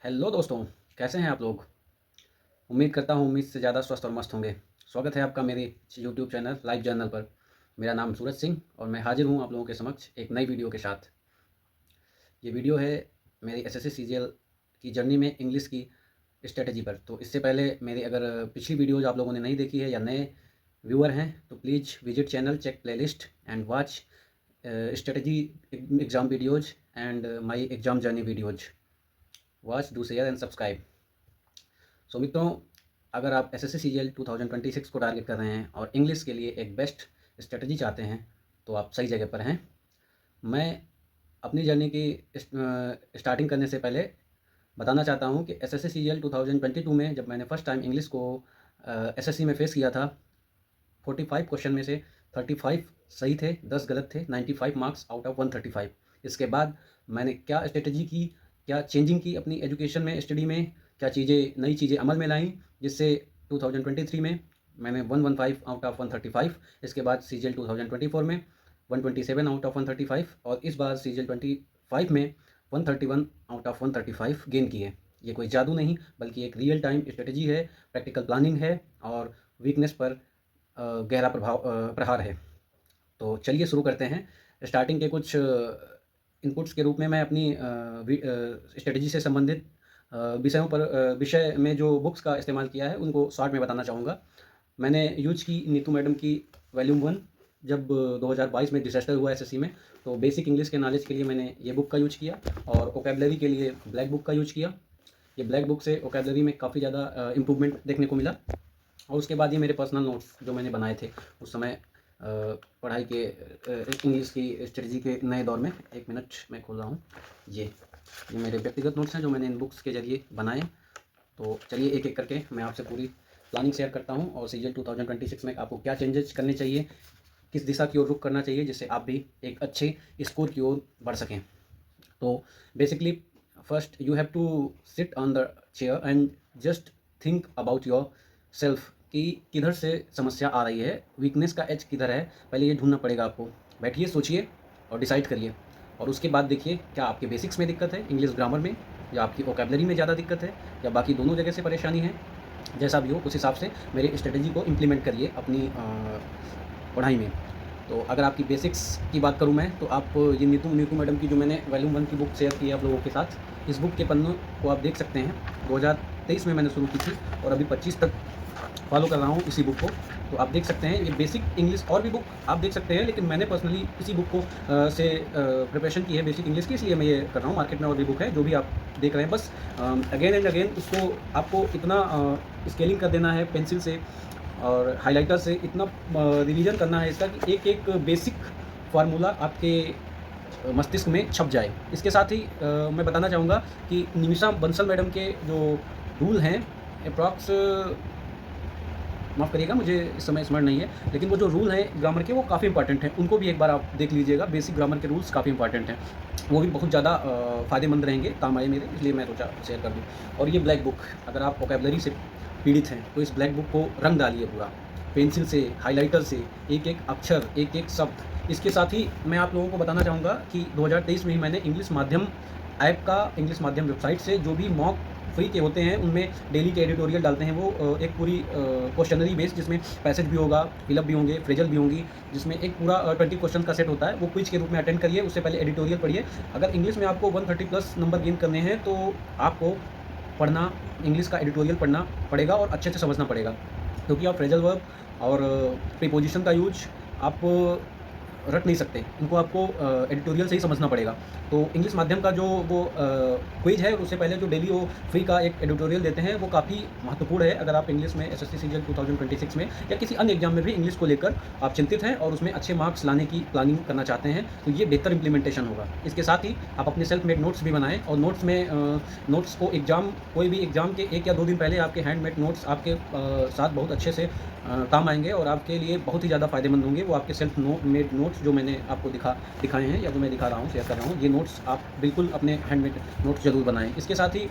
Hello दोस्तों, कैसे हैं आप लोग। उम्मीद करता हूँ उम्मीद से ज़्यादा स्वस्थ और मस्त होंगे। स्वागत है आपका मेरे यूट्यूब चैनल लाइव जर्नल पर। मेरा नाम सूरज सिंह और मैं हाजिर हूँ आप लोगों के समक्ष एक नई वीडियो के साथ। ये वीडियो है मेरी एसएससी सीजीएल की जर्नी में इंग्लिश की स्ट्रेटजी पर। तो इससे पहले मेरी अगर पिछली वीडियोज़ आप लोगों ने नहीं देखी है या नए व्यूअर हैं तो please visit channel, check playlist and watch strategy exam videos and my exam journey videos. Watch, do share and subscribe. So मित्रों, अगर आप एसएससी सीजीएल 2026 को टारगेट कर रहे हैं और इंग्लिश के लिए एक बेस्ट स्ट्रेटजी चाहते हैं तो आप सही जगह पर हैं। मैं अपनी जर्नी की स्टार्टिंग करने से पहले बताना चाहता हूं कि एसएससी सीजीएल 2022 में जब मैंने फर्स्ट टाइम इंग्लिश को एसएससी में फेस किया था, 45 क्वेश्चन में से 35 सही थे, 10 गलत थे, 95 मार्क्स आउट ऑफ 135। इसके बाद मैंने क्या स्ट्रेटजी की, क्या चेंजिंग की अपनी एजुकेशन में, स्टडी में, क्या चीज़ें, नई चीज़ें अमल में लाई, जिससे 2023 में मैंने 115 आउट ऑफ 135। इसके बाद सीजीएल 2024 में 127 आउट ऑफ 135 और इस बार सीजीएल 25 में 131 आउट ऑफ 135 गेन किए। ये कोई जादू नहीं बल्कि एक रियल टाइम स्ट्रेटजी है, प्रैक्टिकल प्लानिंग है और वीकनेस पर गहरा प्रहार है। तो चलिए शुरू करते हैं। स्टार्टिंग के कुछ इनपुट्स के रूप में मैं अपनी स्ट्रेटजी से संबंधित विषयों पर विषय में जो बुक्स का इस्तेमाल किया है उनको शॉर्ट में बताना चाहूँगा। मैंने यूज की नीतू मैडम की वॉल्यूम 1। जब 2022 में डिसास्टर हुआ एसएससी में तो बेसिक इंग्लिश के नॉलेज के लिए मैंने ये बुक का यूज किया और वोकैबुलरी के लिए ब्लैक बुक का यूज किया। ये ब्लैक बुक से वोकैबुलरी में काफ़ी ज़्यादा इम्प्रूवमेंट देखने को मिला। और उसके बाद ये मेरे पर्सनल नोट्स जो मैंने बनाए थे उस समय पढ़ाई के इंग्लिश की स्ट्रेटजी के नए दौर में। एक मिनट मैं खोल रहा हूँ। ये मेरे व्यक्तिगत नोट्स हैं जो मैंने इन बुक्स के जरिए बनाए। तो चलिए एक एक करके मैं आपसे पूरी प्लानिंग शेयर करता हूँ और सीजीएल 2026 में आपको क्या चेंजेस करने चाहिए, किस दिशा की ओर रुख करना चाहिए जिससे आप भी एक अच्छे स्कोर की ओर बढ़ सकें। तो basically first you have to sit on the chair and just think about yourself कि किधर से समस्या आ रही है, वीकनेस का एज किधर है, पहले ये ढूंढना पड़ेगा आपको। बैठिए, सोचिए और डिसाइड करिए और उसके बाद देखिए क्या आपके बेसिक्स में दिक्कत है, इंग्लिश ग्रामर में, या आपकी वोकैबुलरी में ज़्यादा दिक्कत है, या बाकी दोनों जगह से परेशानी है। जैसा भी हो उस हिसाब से मेरे स्ट्रेटजी को इम्प्लीमेंट करिए अपनी पढ़ाई में। तो अगर आपकी बेसिक्स की बात करूं मैं तो आप ये नीतू मैडम की जो मैंने वॉल्यूम 1 की बुक शेयर की है आप लोगों के साथ, इस बुक के पन्नों को आप देख सकते हैं। 2023 में मैंने शुरू की थी और अभी 25 तक फॉलो कर रहा हूँ इसी बुक को। तो आप देख सकते हैं ये बेसिक इंग्लिश, और भी बुक आप देख सकते हैं लेकिन मैंने पर्सनली इसी बुक को से प्रिपरेशन की है बेसिक इंग्लिश की, इसलिए मैं ये कर रहा हूँ। मार्केट में और भी बुक है जो भी आप देख रहे हैं, बस अगेन एंड अगेन उसको आपको इतना स्केलिंग कर देना है पेंसिल से और हाइलाइटर से, इतना रिवीजन करना है इसका कि एक एक बेसिक फार्मूला आपके मस्तिष्क में छप जाए। इसके साथ ही मैं बताना चाहूँगा कि निमिषा बंसल मैडम के जो रूल हैं अप्रॉक्स, माफ़ करिएगा मुझे इस समय स्मरण नहीं है, लेकिन वो जो रूल हैं ग्रामर के वो काफ़ी इंपॉर्टेंट हैं, उनको भी एक बार आप देख लीजिएगा। बेसिक ग्रामर के रूल्स काफ़ी इंपॉर्टेंट हैं, वो भी बहुत ज़्यादा फ़ायदेमंद रहेंगे, काम आए मेरे, इसलिए मैं सोचा शेयर कर दूँ। और ये ब्लैक बुक, अगर आप वोकैबुलरी से पीड़ित हैं तो इस ब्लैक बुक को रंग डालिए पूरा, पेंसिल से, हाइलाइटर से, एक एक अक्षर, एक एक शब्द। इसके साथ ही मैं आप लोगों को बताना चाहूँगा कि 2023 में ही मैंने इंग्लिश माध्यम ऐप का, इंग्लिश माध्यम वेबसाइट से जो भी मॉक फ्री के होते हैं उनमें डेली के एडिटोरियल डालते हैं, वो एक पूरी क्वेश्चनरी बेस्ड, जिसमें पैसेज भी होगा, फिलअप भी होंगे, फ्रेजल भी होंगी, जिसमें एक पूरा 20 क्वेश्चन का सेट होता है। वो क्विज के रूप में अटेंड करिए, उससे पहले एडिटोरियल पढ़िए। अगर इंग्लिश में आपको 130 प्लस नंबर गेन करने हैं तो आपको पढ़ना, इंग्लिश का एडिटोरियल पढ़ना पड़ेगा और अच्छे से समझना पड़ेगा, क्योंकि आप फ्रेजल वर्ब और प्रीपोजिशन का यूज आप रट नहीं सकते, इनको आपको एडिटोरियल से ही समझना पड़ेगा। तो इंग्लिश माध्यम का जो वो क्विज है, उससे पहले जो डेली वो फ्री का एक एडिटोरियल देते हैं वो काफ़ी महत्वपूर्ण है। अगर आप इंग्लिश में एसएससी सीजीएल 2026 में या किसी अन्य एग्जाम में भी इंग्लिश को लेकर आप चिंतित हैं और उसमें अच्छे मार्क्स लाने की प्लानिंग करना चाहते हैं तो ये बेहतर इंप्लीमेंटेशन होगा। इसके साथ ही आप अपने सेल्फ मेड नोट्स भी बनाएं और नोट्स में नोट्स को एग्जाम, कोई भी एग्जाम के 1 या 2 दिन पहले आपके हैंडमेड नोट्स आपके साथ बहुत अच्छे से काम आएंगे और आपके लिए बहुत ही ज़्यादा फायदेमंद होंगे। वो आपके सेल्फ मेड नोट्स जो मैंने आपको दिखाए हैं या जो मैं दिखा रहा हूँ, शेयर कर रहा हूँ, ये नोट्स आप बिल्कुल अपने हैंडमेड नोट्स ज़रूर बनाएं। इसके साथ ही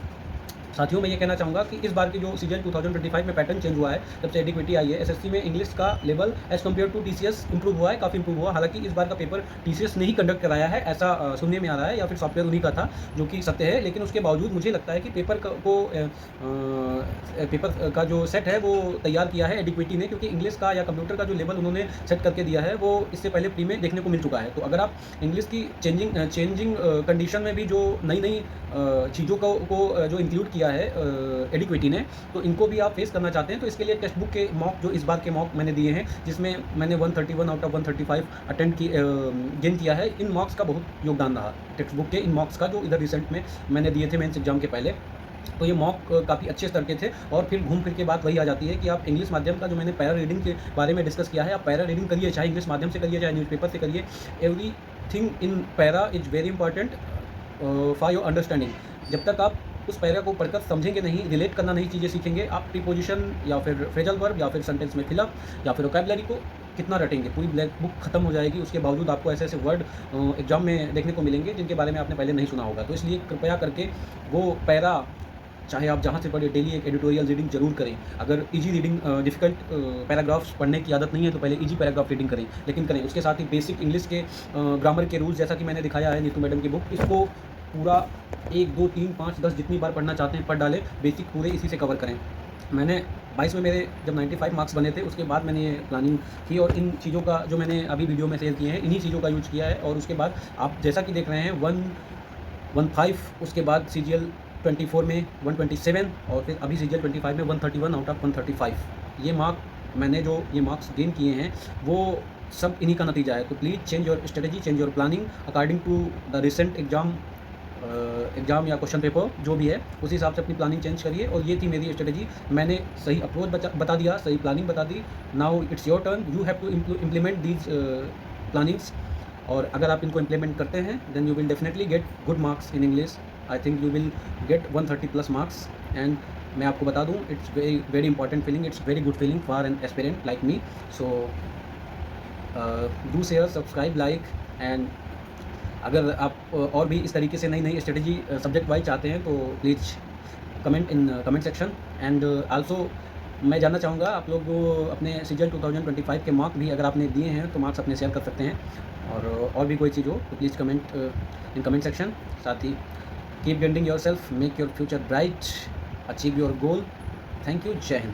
साथियों, मैं ये कहना चाहूँगा कि इस बार की जो सीजन 2025 में पैटर्न चेंज हुआ है, जब से एडिक्विटी आई है, एसएससी में इंग्लिश का level as compare to TCS improve हुआ है, काफ़ी इंप्रूव हुआ। हालाँकि इस बार का पेपर टीसीएस ने ही कंडक्ट कराया है, ऐसा सुनने में आ रहा है, या फिर सॉफ्टवेयर उन्हीं का था, जो कि सत्य है। लेकिन उसके बावजूद मुझे लगता है कि पेपर का जो सेट है वो तैयार किया है एडिक्विटी ने, क्योंकि इंग्लिश का या कंप्यूटर का जो लेवल उन्होंने सेट करके दिया है वो इससे पहले प्री में देखने को मिल चुका है। तो अगर आप इंग्लिश की चेंजिंग कंडीशन में भी जो नई चीज़ों को जो इंक्लूड किया है एडिक्विटी ने, तो इनको भी आप फेस करना चाहते हैं, तो इसके लिए टेक्स्ट बुक के मॉक, जो इस बार के मॉक मैंने दिए हैं, जिसमें मैंने 131 आउट ऑफ 135 अटेंड की गेन किया है, इन मॉक्स का बहुत योगदान रहा। टेक्स्ट बुक के इन मॉक्स का जो इधर रिसेंट में मैंने दिए थे मेंस एग्जाम के पहले, तो ये मॉक काफ़ी अच्छे स्तर के थे। और फिर घूम फिर के बात वही आ जाती है कि आप इंग्लिश माध्यम का, जो मैंने पैरा रीडिंग के बारे में डिस्कस किया है, आप पैरा रीडिंग करिए, चाहे इंग्लिश माध्यम से करिए, चाहे न्यूज़पेपर से करिए। Everything in para is very important for your understanding. जब तक आप उस पैरा को पढ़कर समझेंगे नहीं, रिलेट करना नहीं चीज़ें सीखेंगे, आप प्रीपोजिशन या फिर फ्रेजल वर्ब या फिर सेंटेंस में फिलअप या फिर वोकैबुलरी को कितना रटेंगे, पूरी ब्लैक बुक खत्म हो जाएगी। उसके बावजूद आपको ऐसे ऐसे वर्ड एग्जाम में देखने को मिलेंगे जिनके बारे में आपने पहले नहीं सुना होगा। तो इसलिए कृपया करके वो पैरा, चाहे आप जहाँ से पढ़े, डेली एक एडिटोरियल रीडिंग जरूर करें। अगर इजी रीडिंग, डिफ़िकल्ट पैराग्राफ्स पढ़ने की आदत नहीं है तो पहले इजी पैराग्राफ रीडिंग करें, लेकिन करें। उसके साथ ही बेसिक इंग्लिश के ग्रामर के रूल्स, जैसा कि मैंने दिखाया है नीतू मैडम की बुक, इसको पूरा 1, 2, 3, 5, 10 जितनी बार पढ़ना चाहते हैं पढ़ डालें। बेसिक पूरे इसी से कवर करें। मैंने 22 में मेरे जब 95 मार्क्स बने थे, उसके बाद मैंने ये प्लानिंग की और इन चीज़ों का, जो मैंने अभी वीडियो में शेयर किए हैं, इन्हीं चीज़ों का यूज़ किया है। और उसके बाद आप जैसा कि देख रहे हैं 115, उसके बाद CGL 24 में 127 और फिर अभी CGL 25 में 131 आउट ऑफ 135। ये मैंने जो ये मार्क्स गेन किए हैं वो सब इन्हीं का नतीजा है। तो please change your strategy, change your planning according to the recent exam या क्वेश्चन पेपर जो भी है, उसी हिसाब से अपनी प्लानिंग चेंज करिए। और ये थी मेरी स्ट्रेटजी। मैंने सही अप्रोच बता दिया, सही प्लानिंग बता दी। Now it's your turn, you have to implement these plannings. और अगर आप इनको इम्प्लीमेंट करते हैं, then you will definitely get good marks in English. I think you will get 130+ marks. And मैं आपको बता दूँ, it's very very important feeling, it's very good feeling for an aspirant like me. So do share, subscribe, like. And अगर आप और भी इस तरीके से नई नई स्ट्रेटजी सब्जेक्ट वाइज चाहते हैं तो please comment in comment section. And also मैं जानना चाहूँगा, आप लोग अपने CGL 2025 के मार्क भी अगर आपने दिए हैं तो मार्क्स अपने शेयर कर सकते हैं। और भी कोई चीज़ हो तो please comment in comment section. साथ ही keep building your self, make your future bright, achieve your goal. Thank you. जय हिंद।